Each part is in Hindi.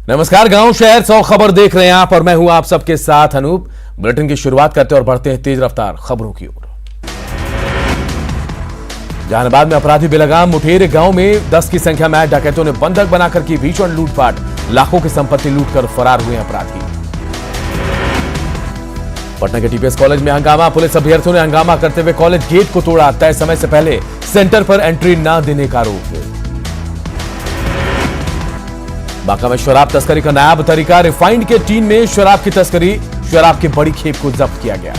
नमस्कार, गांव शहर 100 खबर देख रहे हैं आप और मैं हूं आप सबके साथ अनूप। बुलेटिन की शुरुआत करते हैं और बढ़ते हैं तेज रफ्तार खबरों की ओर। जहानाबाद में अपराधी बेलगाम मुठेर गांव में 10 की संख्या में डकैतों ने बंधक बनाकर की भीषण लूटपाट, लाखों की संपत्ति लूटकर फरार हुए अपराधी। पटना के टीपीएस कॉलेज में हंगामा, पुलिस अभ्यर्थियों ने हंगामा करते हुए कॉलेज गेट को तोड़ा, तय समय से पहले सेंटर पर एंट्री न देने का आरोप। बांका में शराब तस्करी का नायाब तरीका, रिफाइंड के टीन में शराब की तस्करी, शराब की बड़ी खेप को जब्त किया गया।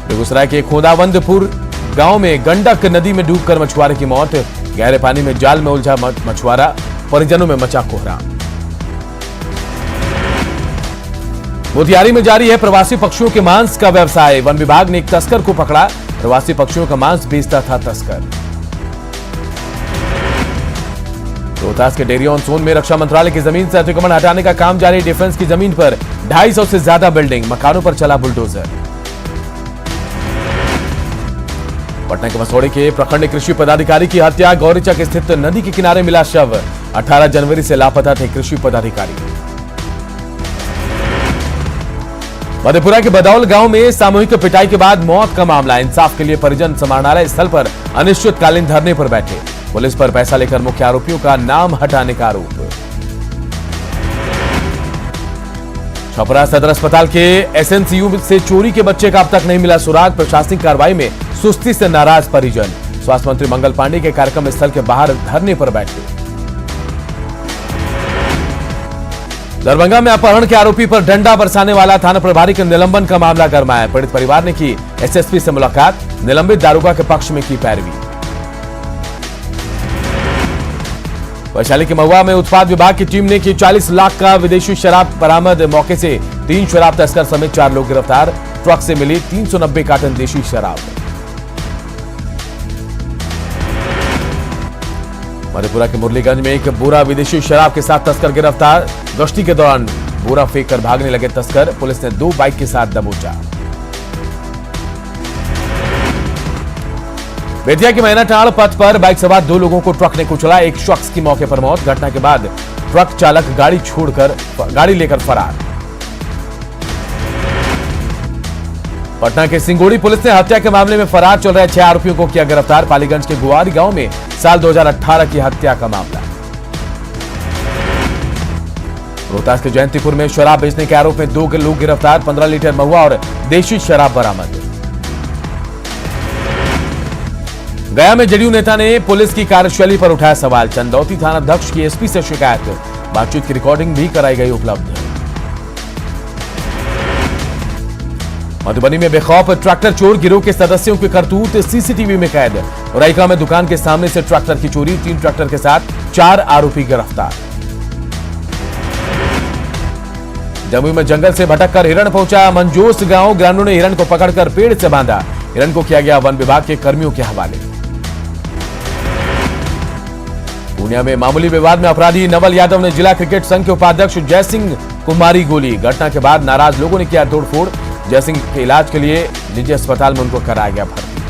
बेगूसराय के खोदावंदपुर गांव में गंडक नदी में डूबकर मछुआरे की मौत, गहरे पानी में जाल में उलझा मछुआरा, परिजनों में मचा कोहराम। मोतिहारी में जारी है प्रवासी पक्षियों के मांस का व्यवसाय, वन विभाग ने एक तस्कर को पकड़ा, प्रवासी पक्षियों का मांस बेचता था तस्कर। रोहतास के डेरी ऑन सोन में रक्षा मंत्रालय की जमीन से अतिक्रमण हटाने का काम जारी, डिफेंस की जमीन पर 250 से ज्यादा बिल्डिंग, मकानों पर चला बुलडोजर। पटना के मसौड़ी के प्रखंड कृषि पदाधिकारी की हत्या, गौरीचक स्थित नदी के किनारे मिला शव, 18 जनवरी से लापता थे कृषि पदाधिकारी। मधेपुरा के बदौल गांव में सामूहिक पिटाई के बाद मौत का मामला, इंसाफ के लिए परिजन समाहरणालय स्थल पर अनिश्चितकालीन धरने पर बैठे, पुलिस पर पैसा लेकर मुख्य आरोपियों का नाम हटाने का आरोप। छपरा सदर अस्पताल के एसएनसीयू से चोरी के बच्चे का अब तक नहीं मिला सुराग, प्रशासनिक कार्रवाई में सुस्ती से नाराज परिजन, स्वास्थ्य मंत्री मंगल पांडे के कार्यक्रम स्थल के बाहर धरने पर बैठे। दरभंगा में अपहरण के आरोपी पर डंडा बरसाने वाला थाना प्रभारी के निलंबन का मामला गरमाया, पीड़ित परिवार ने की एसएसपी से मुलाकात, निलंबित दारोगा के पक्ष में की पैरवी। वैशाली के महुआ में उत्पाद विभाग की टीम ने की 40 लाख का विदेशी शराब बरामद, मौके से 3 शराब तस्कर समेत 4 लोग गिरफ्तार, ट्रक से मिली 390 कार्टन देशी शराब। मधेपुरा के मुरलीगंज में एक बोरा विदेशी शराब के साथ तस्कर गिरफ्तार, गश्ती के दौरान बोरा फेंक कर भागने लगे तस्कर, पुलिस ने 2 बाइक के साथ दबोचा। बेतिया के मैनाटांड़ पथ पर बाइक सवार 2 लोगों को ट्रक ने कुचला, एक शख्स की मौके पर मौत, घटना के बाद ट्रक चालक गाड़ी लेकर फरार। पटना के सिंगोड़ी पुलिस ने हत्या के मामले में फरार चल रहे 6 आरोपियों को किया गिरफ्तार, पालीगंज के गुआरी गांव में साल 2018 की हत्या का मामला। रोहतास के जयंतीपुर में शराब बेचने के आरोप में 2 लोग गिरफ्तार, 15 लीटर महुआ और देशी शराब बरामद। गया में जदयू नेता ने पुलिस की कार्यशैली पर उठाया सवाल, चंदौती थाना अध्यक्ष की एसपी से शिकायत, बातचीत की रिकॉर्डिंग भी कराई गई उपलब्ध। मधुबनी में बेखौफ ट्रैक्टर चोर गिरोह के सदस्यों की करतूत सीसीटीवी में कैद, रायका में दुकान के सामने से ट्रैक्टर की चोरी, 3 ट्रैक्टर के साथ 4 आरोपी गिरफ्तार। जमुई में जंगल से भटककर हिरण पहुंचा मंजोस गांव, ग्रामीणों ने हिरण को पकड़कर पेड़ से बांधा, हिरण को किया गया वन विभाग के कर्मियों के हवाले। पूर्णिया में मामूली विवाद में अपराधी नवल यादव ने जिला क्रिकेट संघ के उपाध्यक्ष जयसिंह को मारी गोली, घटना के बाद नाराज लोगों ने किया तोड़फोड़, जयसिंह के इलाज के लिए निजी अस्पताल में उनको कराया गया भर्ती।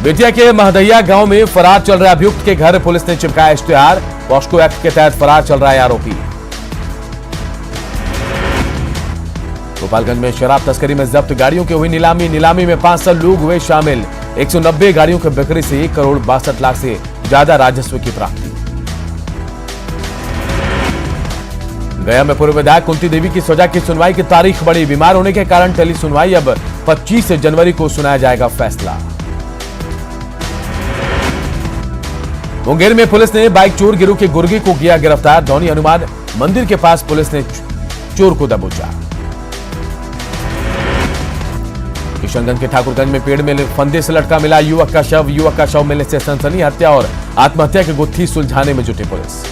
बेतिया के महदैया गांव में फरार चल रहे अभियुक्त के घर पुलिस ने चिपकाया इश्तेहार, पॉस्को एक्ट के तहत फरार चल रहा है आरोपी। गोपालगंज में शराब तस्करी में जब्त गाड़ियों की हुई नीलामी में 500 लोग हुए शामिल, 190 गाड़ियों की बिक्री से 1 करोड़ 62 लाख से ज्यादा राजस्व की प्राप्ति। गया में पूर्व विधायक कुंती देवी की सजा की सुनवाई की तारीख बढ़ी, बीमार होने के कारण टली सुनवाई, अब 25 जनवरी को सुनाया जाएगा फैसला। मुंगेर में पुलिस ने बाइक चोर गिरोह के गुर्गे को किया गिरफ्तार, धौनी हनुमान मंदिर के पास पुलिस ने चोर को दबोचा। किशनगंज के ठाकुरगंज में पेड़ में फंदे से लटका मिला युवक का शव मिलने से सनसनी, हत्या और आत्महत्या की गुत्थी सुलझाने में जुटी पुलिस।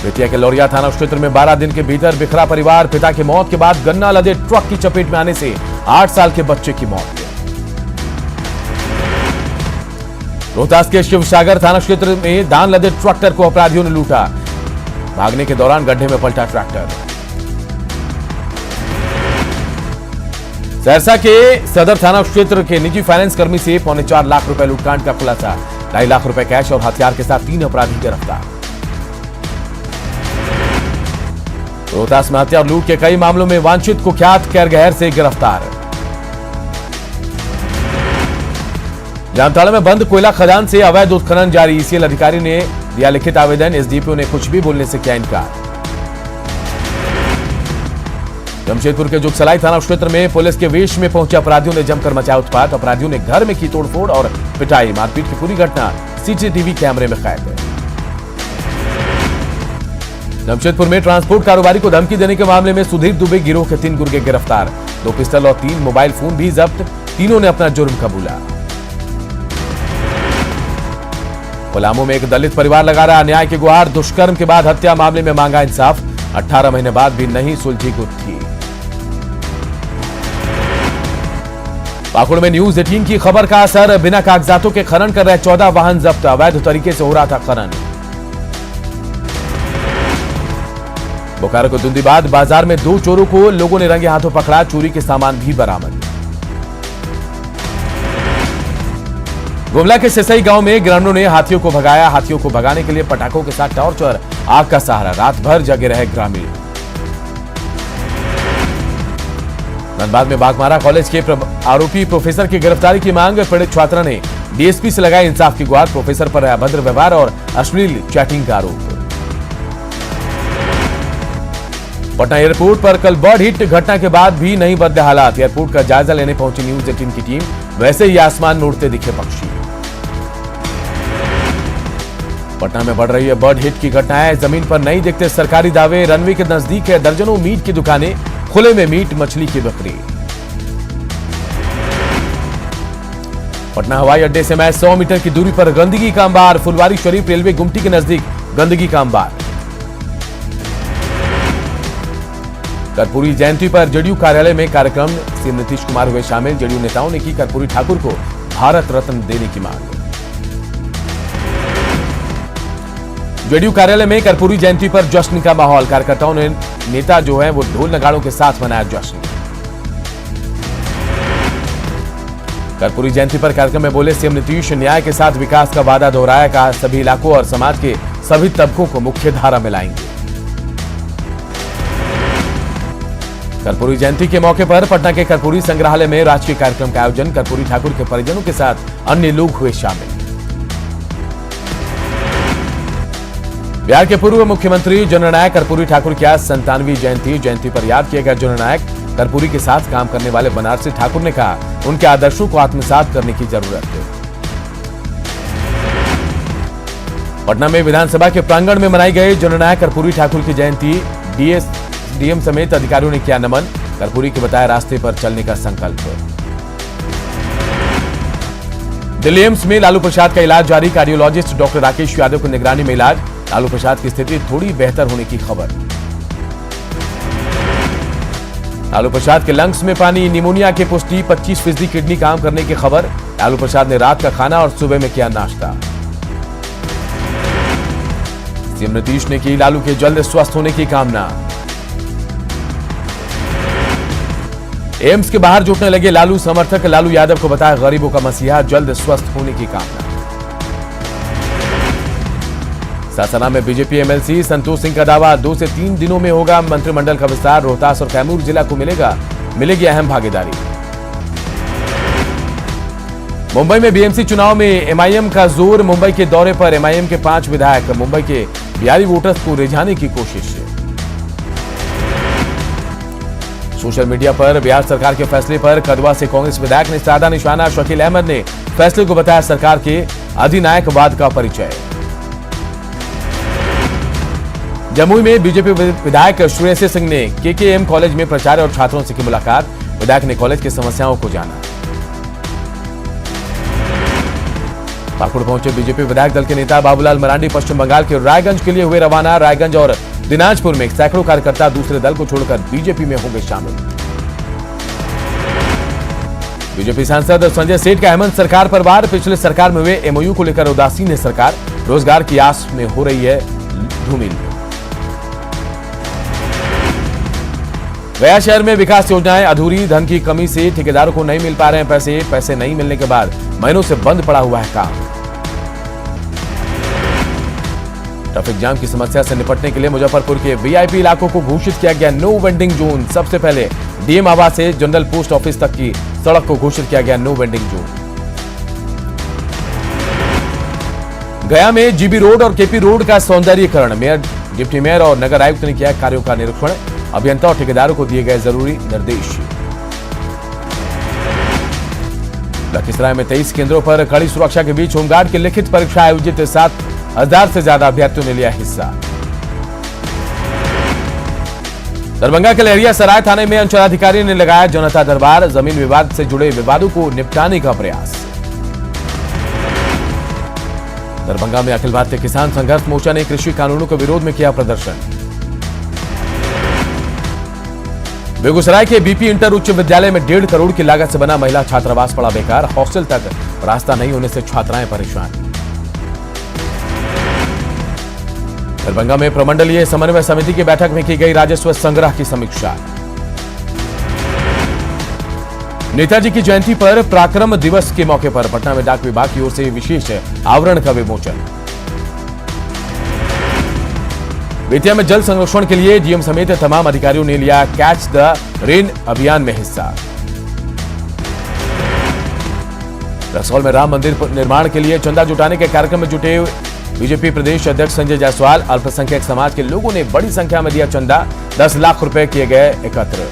बेतिया के लौरिया थाना क्षेत्र में 12 दिन के भीतर बिखरा परिवार, पिता की मौत के बाद गन्ना लदे ट्रक की चपेट में आने से 8 साल के बच्चे की मौत। रोहतास के शिवसागर थाना क्षेत्र में धान लदे ट्रैक्टर को अपराधियों ने लूटा, भागने के दौरान गड्ढे में पलटा ट्रैक्टर। सहरसा के सदर थाना क्षेत्र के निजी फाइनेंस कर्मी से 4.25 लाख रुपए लूटकांड का खुलासा। 2.5 लाख रुपए कैश और हथियार के साथ 3 अपराधी गिरफ्तार। रोहतास में हत्या और लूट के कई मामलों में वांछित कुख्यात कैरगहर से गिरफ्तार। जामताड़ा में बंद कोयला खदान से अवैध उत्खनन जारी। ईसीएल अधिकारी ने दिया लिखित आवेदन। एसडीपीओ ने कुछ भी बोलने से किया इनकार। जमशेदपुर के जुगसलाई थाना क्षेत्र में पुलिस के वेश में पहुंचे अपराधियों ने जमकर मचाया उत्पात। अपराधियों ने घर में की तोड़फोड़ और पिटाई। मारपीट की पूरी घटना सीसीटीवी कैमरे में कैद है। जमशेदपुर में ट्रांसपोर्ट कारोबारी को धमकी देने के मामले में सुधीर दुबे गिरोह के 3 गुर्गे गिरफ्तार। 2 पिस्टल और 3 मोबाइल फोन भी जब्त। तीनों ने अपना जुर्म कबूला। पलामू में एक दलित परिवार लगा रहा न्याय की गुहार। दुष्कर्म के बाद हत्या मामले में मांगा इंसाफ। 18 महीने बाद भी नहीं सुलझी गुत्थी। पाकुड़ में न्यूज 18 की खबर का असर। बिना कागजातों के खनन कर रहे 14 वाहन जब्त। अवैध तरीके से हो रहा था खनन। बोकारो को दुंदीबाद बाजार में 2 चोरों को लोगों ने रंगे हाथों पकड़ा। चोरी के सामान भी बरामद। गुमला के सिसई गांव में ग्रामीणों ने हाथियों को भगाया। हाथियों को भगाने के लिए पटाखों के साथ टॉर्च और आग का सहारा। रात भर जगे रहे ग्रामीण। धनबाद में बागमारा कॉलेज के आरोपी प्रोफेसर की गिरफ्तारी की मांग। पीड़ित छात्रा ने डीएसपी से लगाई इंसाफ की गुहार। प्रोफेसर पर अभद्र व्यवहार और अश्लील चैटिंग का आरोप। पटना एयरपोर्ट पर कल बर्ड हिट घटना के बाद भी नहीं बदले हालात। एयरपोर्ट का जायजा लेने पहुंची न्यूज 18 की टीम। वैसे ही आसमान में उड़ते दिखे पक्षी। पटना में बढ़ रही है बर्ड हिट की घटनाएं। जमीन पर नहीं दिखते सरकारी दावे। रनवे के नजदीक है दर्जनों मीट की दुकानें। खुले में मीट मछली की बिक्री। पटना हवाई अड्डे से महज 100 मीटर की दूरी पर गंदगी का अंबार। फुलवारी शरीफ रेलवे गुमटी के नजदीक गंदगी का अंबार। कर्पूरी जयंती पर जेडीयू कार्यालय में कार्यक्रम। सीएम नीतीश कुमार हुए शामिल। जेडीयू नेताओं ने की कर्पूरी ठाकुर को भारत रत्न देने की मांग। जेडीयू कार्यालय में कर्पूरी जयंती पर जश्न का माहौल। कार्यकर्ताओं ने नेता जो है वो ढोल नगाड़ों के साथ मनाया जश्न। कर्पूरी जयंती पर कार्यक्रम में बोले सीएम नीतीश। न्याय के साथ विकास का वादा दोहराया। कहा सभी इलाकों और समाज के सभी तबकों को मुख्य धारा में लाएंगे। कर्पूरी जयंती के मौके पर पटना के कर्पूरी संग्रहालय में राजकीय कार्यक्रम का आयोजन। कर्पूरी ठाकुर के परिजनों के साथ अन्य लोग हुए शामिल। बिहार के पूर्व मुख्यमंत्री जननायक कर्पूरी ठाकुर की आज 97वीं जयंती पर याद किया गया। जननायक कर्पूरी के साथ काम करने वाले बनारसी ठाकुर ने कहा उनके आदर्शों को आत्मसात करने की जरूरत है। पटना में विधानसभा के प्रांगण में मनाई गई जननायक कर्पूरी ठाकुर की जयंती। डीएम समेत अधिकारियों ने किया नमन। कर्पूरी के बताया रास्ते पर चलने का संकल्प। दिल्ली एम्स में लालू प्रसाद का इलाज जारी। कार्डियोलॉजिस्ट डॉक्टर राकेश यादव की निगरानी में इलाज। लालू प्रसाद की स्थिति थोड़ी बेहतर होने की खबर। लालू प्रसाद के लंग्स में पानी। निमोनिया की पुष्टि। 25% किडनी काम करने की खबर। लालू प्रसाद ने रात का खाना और सुबह में किया नाश्ता। सीएम नीतीश ने की लालू के जल्द स्वस्थ होने की कामना। एम्स के बाहर जुटने लगे लालू समर्थक। लालू यादव को बताया गरीबों का मसीहा। जल्द स्वस्थ होने की कामना। सासाराम में बीजेपी एमएलसी संतोष सिंह का दावा 2 से 3 दिनों में होगा मंत्रिमंडल का विस्तार। रोहतास और कैमूर जिला को मिलेगी अहम भागीदारी। मुंबई में बीएमसी चुनाव में एमआईएम का जोर। मुंबई के दौरे पर एमआईएम के 5 विधायक। मुंबई के बिहारी वोटर्स को रिझाने की कोशिश। सोशल मीडिया पर बिहार सरकार के फैसले पर कदवा से कांग्रेस विधायक ने साधा निशाना। शकील अहमद ने फैसले को बताया सरकार के अधिनायकवाद का परिचय। जमुई में बीजेपी विधायक श्रेयस सिंह ने केकेएम कॉलेज में प्राचार्य और छात्रों से की मुलाकात। विधायक ने कॉलेज की समस्याओं को जाना। पाकुड़ पहुंचे बीजेपी विधायक दल के नेता बाबूलाल मरांडी। पश्चिम बंगाल के रायगंज के लिए हुए रवाना। रायगंज और दिनाजपुर में सैकड़ों कार्यकर्ता दूसरे दल को छोड़कर बीजेपी में होंगे शामिल। बीजेपी सांसद संजय सेठ का हेमंत सरकार पर वार। पिछले सरकार में हुए एमओयू को लेकर उदासीन है सरकार। रोजगार की आस में हो रही है धूमिल। गया शहर में विकास योजनाएं अधूरी, धन की कमी से ठेकेदारों को नहीं मिल पा रहे हैं पैसे नहीं मिलने के बाद महीनों से बंद पड़ा हुआ है काम। ट्रैफिक जाम की समस्या से निपटने के लिए मुजफ्फरपुर के वीआईपी इलाकों को घोषित किया गया नो वेंडिंग जोन। सबसे पहले डीएम आवास से जनरल पोस्ट ऑफिस तक की सड़क को घोषित किया गया नो वेंडिंग जोन। गया में जीबी रोड और केपी रोड का सौंदर्यीकरण, मेयर, डिप्टी मेयर और नगर आयुक्त ने किया कार्यों का निरीक्षण। अभियंता और ठेकेदारों को दिए गए जरूरी निर्देश। लखीसराय में 23 केंद्रों पर कड़ी सुरक्षा के बीच होमगार्ड की लिखित परीक्षा आयोजित, 7,000 से ज्यादा अभ्यर्थियों ने लिया हिस्सा। दरभंगा के लहरियासराय थाने में अंचलाधिकारी ने लगाया जनता दरबार, जमीन विवाद से जुड़े विवादों को निपटाने का प्रयास। दरभंगा में अखिल भारतीय किसान संघर्ष मोर्चा ने कृषि कानूनों के विरोध में किया प्रदर्शन। बेगूसराय के बीपी इंटर उच्च विद्यालय में 1.5 करोड़ की लागत से बना महिला छात्रावास पड़ा बेकार, हॉस्टल तक रास्ता नहीं होने से छात्राएं परेशान। दरभंगा में प्रमंडलीय समन्वय समिति की बैठक में की गई राजस्व संग्रह की समीक्षा। नेताजी की जयंती पर पराक्रम दिवस के मौके पर पटना में डाक विभाग की ओर से विशेष आवरण का विमोचन। बेतिया में जल संरक्षण के लिए डीएम समेत तमाम अधिकारियों ने लिया कैच द रेन अभियान में हिस्सा। रक्सौल में राम मंदिर निर्माण के लिए चंदा जुटाने के कार्यक्रम में जुटे बीजेपी प्रदेश अध्यक्ष संजय जायसवाल। अल्पसंख्यक समाज के लोगों ने बड़ी संख्या में दिया चंदा, 10 लाख रुपए किए गए एकत्र।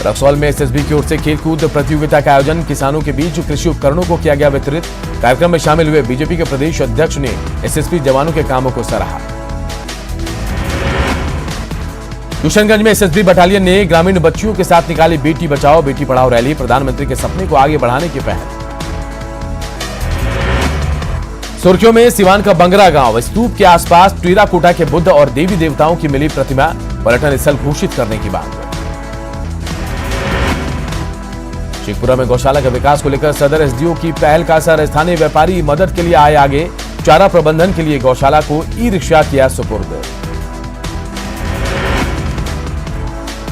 रक्सौल में एसएसबी की ओर से खेलकूद प्रतियोगिता का आयोजन, किसानों के बीच कृषि उपकरणों को किया गया वितरित। कार्यक्रम में शामिल हुए बीजेपी के प्रदेश अध्यक्ष ने एसएसबी जवानों के कामों को सराहा। किशनगंज में एसएसबी बटालियन ने ग्रामीण बच्चियों के साथ निकाली बेटी बचाओ बेटी पढ़ाओ रैली, प्रधानमंत्री के सपने को आगे बढ़ाने की पहल। सुर्खियों में सिवान का बंगरा गांव, स्तूप के आसपास टेराकोटा के बुद्ध और देवी देवताओं की मिली प्रतिमा, पर्यटन स्थल घोषित करने की मांग। शेखपुरा में गौशाला के विकास को लेकर सदर एसडीओ की पहल का असर, स्थानीय व्यापारी मदद के लिए आए आगे। चारा प्रबंधन के लिए गौशाला को ई रिक्शा किया सुपुर्द।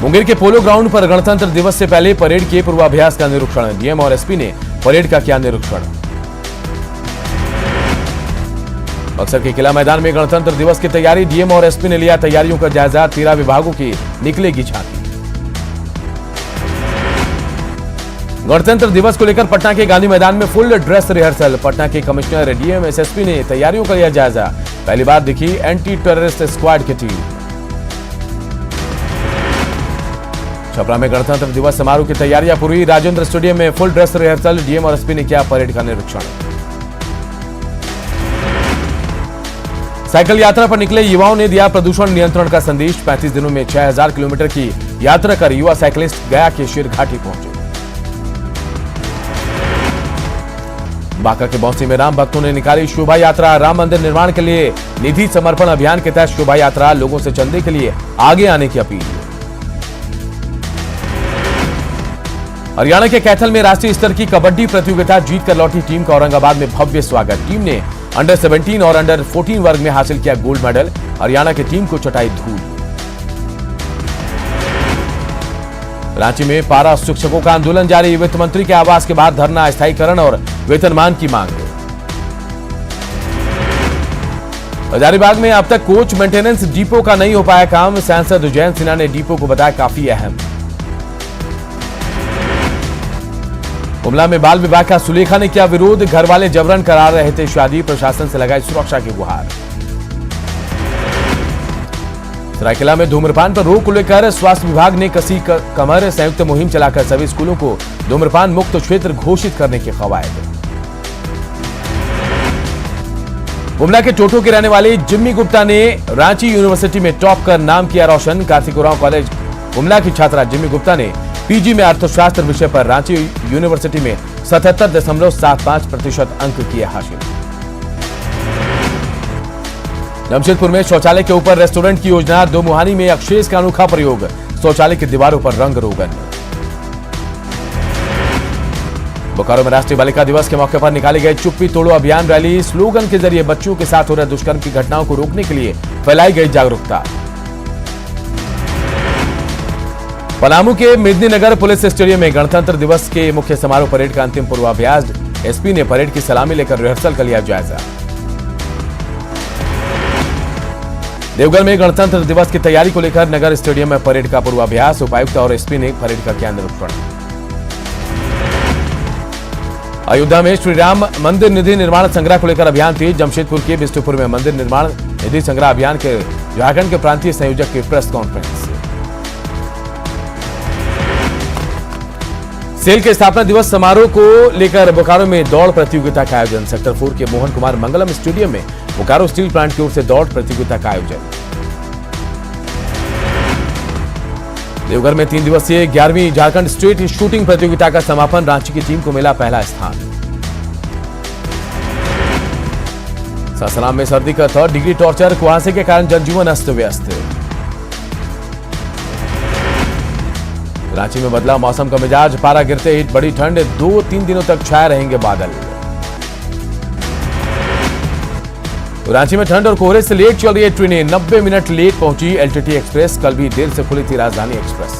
मुंगेर के पोलो ग्राउंड पर गणतंत्र दिवस से पहले परेड के पूर्वाभ्यास का निरीक्षण, डीएम और एसपी ने परेड का किया निरीक्षण। बक्सर के किला मैदान में गणतंत्र दिवस की तैयारी, डीएम और एसपी ने लिया तैयारियों का जायजा, 13 विभागों की निकलेगी झांकी। गणतंत्र दिवस को लेकर पटना के गांधी मैदान में फुल ड्रेस रिहर्सल, पटना के कमिश्नर, डीएम, एसएसपी ने तैयारियों का लिया जायजा। पहली बार दिखी एंटी टेररिस्ट स्क्वाड की टीम। छपरा में गणतंत्र दिवस समारोह की तैयारियां पूरी, राजेंद्र स्टेडियम में फुल ड्रेस रिहर्सल, डीएम और एसपी ने किया परेड का निरीक्षण। साइकिल यात्रा पर निकले युवाओं ने दिया प्रदूषण नियंत्रण का संदेश, 35 दिनों में 6000 किलोमीटर की यात्रा कर युवा साइकिलिस्ट गया के शेर घाटी पहुंचे। बांका के बौंसी में राम भक्तों ने निकाली शोभा यात्रा, राम मंदिर निर्माण के लिए निधि समर्पण अभियान के तहत शोभा यात्रा, लोगों से चंदे के लिए आगे आने की अपील। हरियाणा के कैथल में राष्ट्रीय स्तर की कबड्डी प्रतियोगिता जीतकर लौटी टीम का औरंगाबाद में भव्य स्वागत, टीम ने अंडर 17 और अंडर 14 वर्ग में हासिल किया गोल्ड मेडल, हरियाणा की टीम को चटाई धूल। रांची में पारा शिक्षकों का आंदोलन जारी, वित्त मंत्री के आवास के बाहर धरना, स्थायीकरण और वेतनमान की मांग। हजारीबाग में अब तक कोच मेंटेनेंस डिपो का नहीं हो पाया काम, सांसद जयंत सिन्हा ने डिपो को बताया काफी अहम। गुमला में बाल विभाग का सुलेखा ने किया विरोध, घर वाले जबरन करा रहे थे शादी, प्रशासन से लगाई सुरक्षा की गुहार। सरायकेला में धूम्रपान पर रोक को लेकर स्वास्थ्य विभाग ने कसी कमर, संयुक्त मुहिम चलाकर सभी स्कूलों को धूम्रपान मुक्त क्षेत्र घोषित करने की कवायद। गुमला के टोटो के रहने वाले जिम्मी गुप्ता ने रांची यूनिवर्सिटी में टॉप कर नाम किया रोशन, कार्तिक उरांव कॉलेज गुमला की छात्रा जिम्मी गुप्ता ने पीजी में अर्थशास्त्र विषय पर रांची यूनिवर्सिटी में 77.75% अंक किए हासिल। जमशेदपुर में शौचालय के ऊपर रेस्टोरेंट की योजना, दो मुहानी में अक्षेस का अनोखा प्रयोग, शौचालय की दीवारों पर रंग रोगन। बोकारो में राष्ट्रीय बालिका दिवस के मौके पर निकाली गई चुप्पी तोड़ो अभियान रैली, स्लोगन के जरिए बच्चों के साथ हो रहे दुष्कर्म की घटनाओं को रोकने के लिए फैलाई गई जागरूकता। पलामू के मेदिनीनगर पुलिस स्टेडियम में गणतंत्र दिवस के मुख्य समारोह परेड का अंतिम पूर्वाभ्यास। एसपी ने परेड की सलामी लेकर रिहर्सल का लिया जायजा। देवघर में गणतंत्र दिवस की तैयारी को लेकर नगर स्टेडियम में परेड का पूर्वाभ्यास। उपायुक्त और एसपी ने परेड का किया निरीक्षण। अयोध्या में श्री राम मंदिर निधि निर्माण संग्रह को लेकर अभियान तेज। जमशेदपुर के बिष्टुपुर में मंदिर निर्माण निधि संग्रह अभियान के झारखंड के प्रांतीय संयोजक की प्रेस कॉन्फ्रेंस। सेल के स्थापना दिवस समारोह को लेकर बोकारो में दौड़ प्रतियोगिता का आयोजन। सेक्टर 4 के मोहन कुमार मंगलम स्टेडियम में बोकारो स्टील प्लांट की ओर से दौड़ प्रतियोगिता का आयोजन। देवघर में 3 दिवसीय 11वीं झारखंड स्टेट शूटिंग प्रतियोगिता का समापन। रांची की टीम को मिला पहला स्थान। सासाराम में सर्दी का 3rd डिग्री टॉर्चर। कुहासे के कारण जनजीवन अस्त व्यस्त। रांची में बदला मौसम का मिजाज। पारा गिरते ही बड़ी ठंड। 2-3 दिनों तक छाए रहेंगे बादल। रांची में ठंड और कोहरे से लेट चल रही है ट्रेनें। 90 मिनट लेट पहुंची एलटीटी एक्सप्रेस। कल भी देर से खुली थी राजधानी एक्सप्रेस।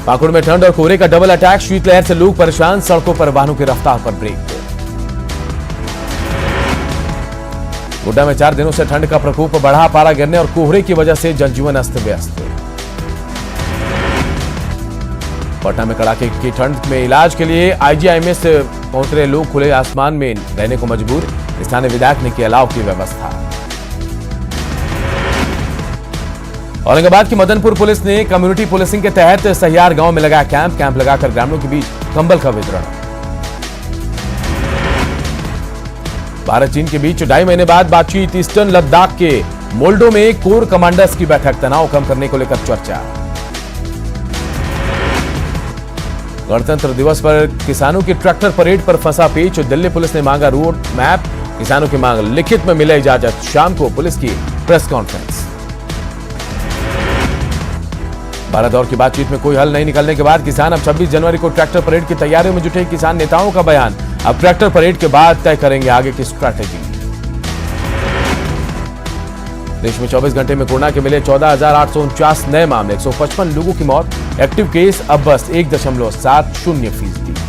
पाकुड़ में ठंड और कोहरे का डबल अटैक। शीतलहर से लोग परेशान। सड़कों पर वाहनों की रफ्तार पर ब्रेक। गोड्डा में 4 दिनों से ठंड का प्रकोप बढ़ा। पारा गिरने और कोहरे की वजह से जनजीवन अस्त व्यस्त। पटना में कड़ाके की ठंड में इलाज के लिए आईजीआईएमएस पहुंच रहे लोग खुले आसमान में रहने को मजबूर। स्थानीय विधायक ने की अलाव की व्यवस्था। औरंगाबाद की मदनपुर पुलिस ने कम्युनिटी पुलिसिंग के तहत सहियार गांव में लगाया कैंप लगाकर ग्रामीणों के बीच कंबल का वितरण। भारत चीन के बीच 2.5 महीने बाद बातचीत। ईस्टर्न लद्दाख के मोल्डो में कोर कमांडर्स की बैठक। तनाव कम करने को लेकर चर्चा। गणतंत्र दिवस पर किसानों की ट्रैक्टर परेड पर फंसा पेच। दिल्ली पुलिस ने मांगा रोड मैप। किसानों की मांग लिखित में मिले इजाजत। शाम को पुलिस की प्रेस कॉन्फ्रेंस। 12 दौर की बातचीत में कोई हल नहीं निकलने के बाद किसान अब 26 जनवरी को ट्रैक्टर परेड की तैयारियों में जुटे। किसान नेताओं का बयान। अब ट्रैक्टर परेड के बाद तय करेंगे आगे की स्ट्रैटेजी। देश में 24 घंटे में कोरोना के मिले 14,849 नए मामले। 155 लोगों की मौत। एक्टिव केस अब बस 1.70%।